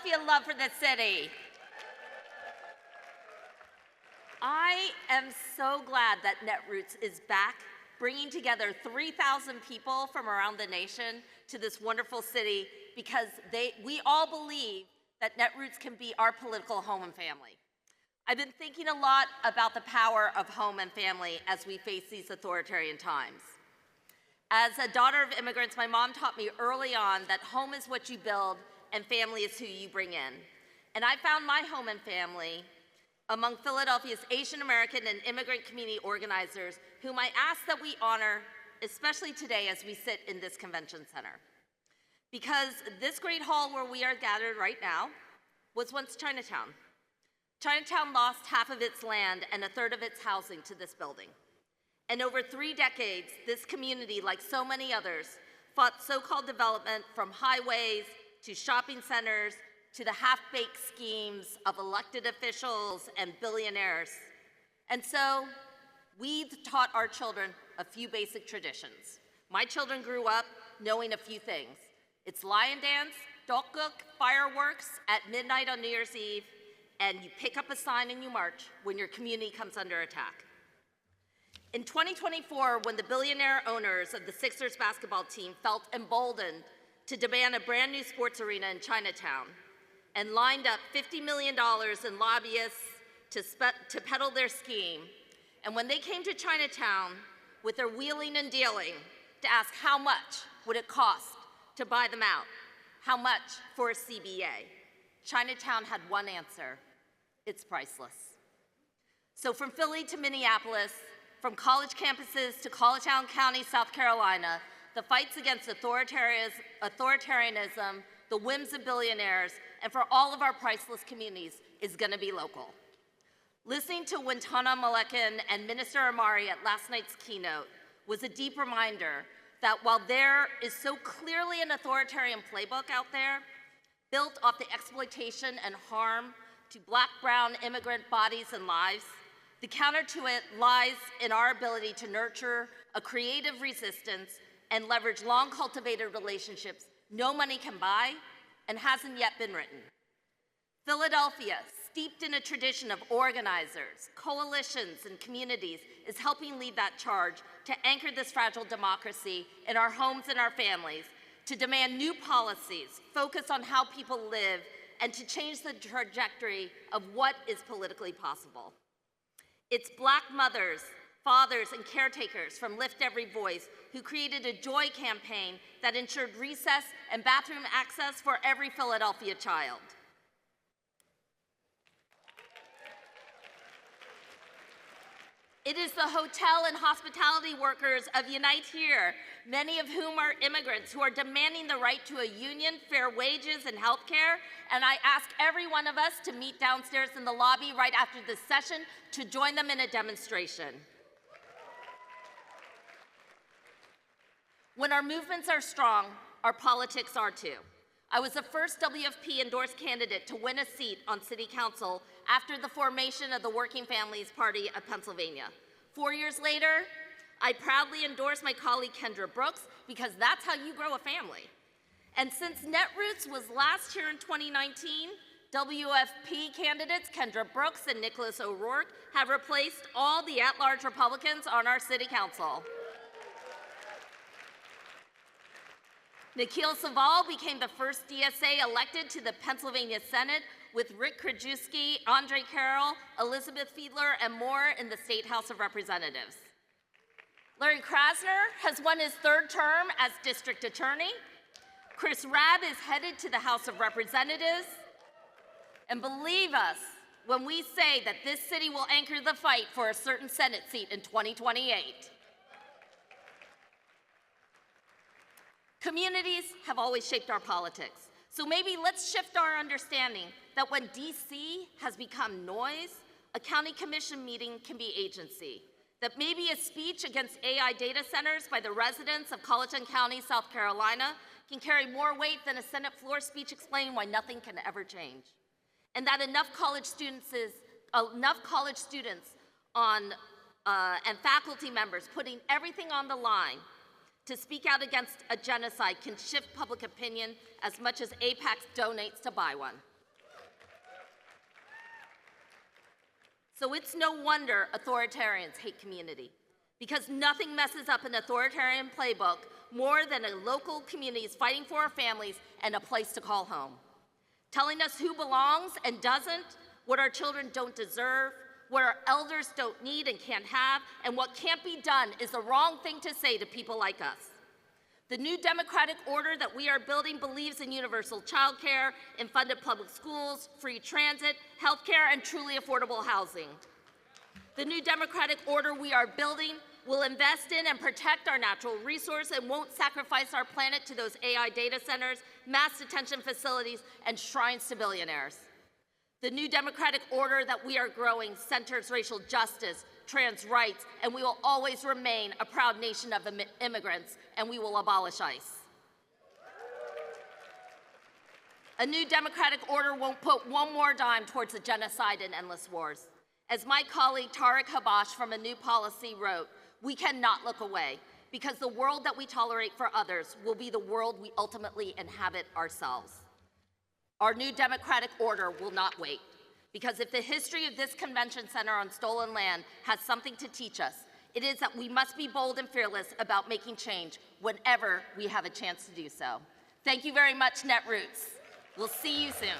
Philadelphia love for this city. I am so glad that Netroots is back, bringing together 3,000 people from around the nation to this wonderful city because we all believe that Netroots can be our political home and family. I've been thinking a lot about the power of home and family as we face these authoritarian times. As a daughter of immigrants, my mom taught me early on that home is what you build and family is who you bring in. And I found my home and family among Philadelphia's Asian American and immigrant community organizers, whom I ask that we honor, especially today as we sit in this convention center. Because this great hall where we are gathered right now was once Chinatown. Chinatown lost half of its land and a third of its housing to this building. And over 3 decades, this community, like so many others, fought so-called development from highways to shopping centers to the half-baked schemes of elected officials and billionaires. And so we've taught our children a few basic traditions. My children grew up knowing a few things. It's lion dance, dokguk, fireworks at midnight on New Year's Eve, and you pick up a sign and you march when your community comes under attack. In 2024, when the billionaire owners of the Sixers basketball team felt emboldened to demand a brand new sports arena in Chinatown and lined up $50 million in lobbyists to peddle their scheme, and when they came to Chinatown with their wheeling and dealing to ask how much would it cost to buy them out, how much for a CBA, Chinatown had one answer: it's priceless. So from Philly to Minneapolis, from college campuses to Collegetown County, South Carolina, the fights against authoritarianism, the whims of billionaires, and for all of our priceless communities is going to be local. Listening to Wintana Malekin and Minister Amari at last night's keynote was a deep reminder that while there is so clearly an authoritarian playbook out there, built off the exploitation and harm to Black, brown, immigrant bodies and lives, the counter to it lies in our ability to nurture a creative resistance and leverage long-cultivated relationships no money can buy and hasn't yet been written. Philadelphia, steeped in a tradition of organizers, coalitions, and communities, is helping lead that charge to anchor this fragile democracy in our homes and our families, to demand new policies, focus on how people live, and to change the trajectory of what is politically possible. It's Black mothers, fathers, and caretakers from Lift Every Voice who created a joy campaign that ensured recess and bathroom access for every Philadelphia child. It is the hotel and hospitality workers of Unite Here, many of whom are immigrants, who are demanding the right to a union, fair wages, and health care. And I ask every one of us to meet downstairs in the lobby right after this session to join them in a demonstration. When our movements are strong, our politics are too. I was the first WFP endorsed candidate to win a seat on City Council after the formation of the Working Families Party of Pennsylvania. 4 years later, I proudly endorsed my colleague Kendra Brooks because that's how you grow a family. And since Netroots was last here in 2019, WFP candidates Kendra Brooks and Nicholas O'Rourke have replaced all the at-large Republicans on our City Council. Nikhil Saval became the first DSA elected to the Pennsylvania Senate, with Rick Krajewski, Andre Carroll, Elizabeth Fiedler, and more in the State House of Representatives. Larry Krasner has won his 3rd term as district attorney. Chris Rabb is headed to the House of Representatives. And believe us when we say that this city will anchor the fight for a certain Senate seat in 2028. Communities have always shaped our politics. So maybe let's shift our understanding that when DC has become noise, a county commission meeting can be agency. That maybe a speech against AI data centers by the residents of Colleton County, South Carolina, can carry more weight than a Senate floor speech explaining why nothing can ever change. And that enough college students and faculty members putting everything on the line to speak out against a genocide can shift public opinion as much as APAC donates to buy one. So it's no wonder authoritarians hate community, because nothing messes up an authoritarian playbook more than a local communities fighting for our families and a place to call home. Telling us who belongs and doesn't, what our children don't deserve, what our elders don't need and can't have, and what can't be done is the wrong thing to say to people like us. The new democratic order that we are building believes in universal childcare, in funded public schools, free transit, healthcare, and truly affordable housing. The new democratic order we are building will invest in and protect our natural resource and won't sacrifice our planet to those AI data centers, mass detention facilities, and shrines to billionaires. The new democratic order that we are growing centers racial justice, trans rights, and we will always remain a proud nation of immigrants, and we will abolish ICE. A new democratic order won't put one more dime towards the genocide and endless wars. As my colleague Tariq Habash from A New Policy wrote, we cannot look away, because the world that we tolerate for others will be the world we ultimately inhabit ourselves. Our new democratic order will not wait, because if the history of this convention center on stolen land has something to teach us, it is that we must be bold and fearless about making change whenever we have a chance to do so. Thank you very much, Netroots. We'll see you soon.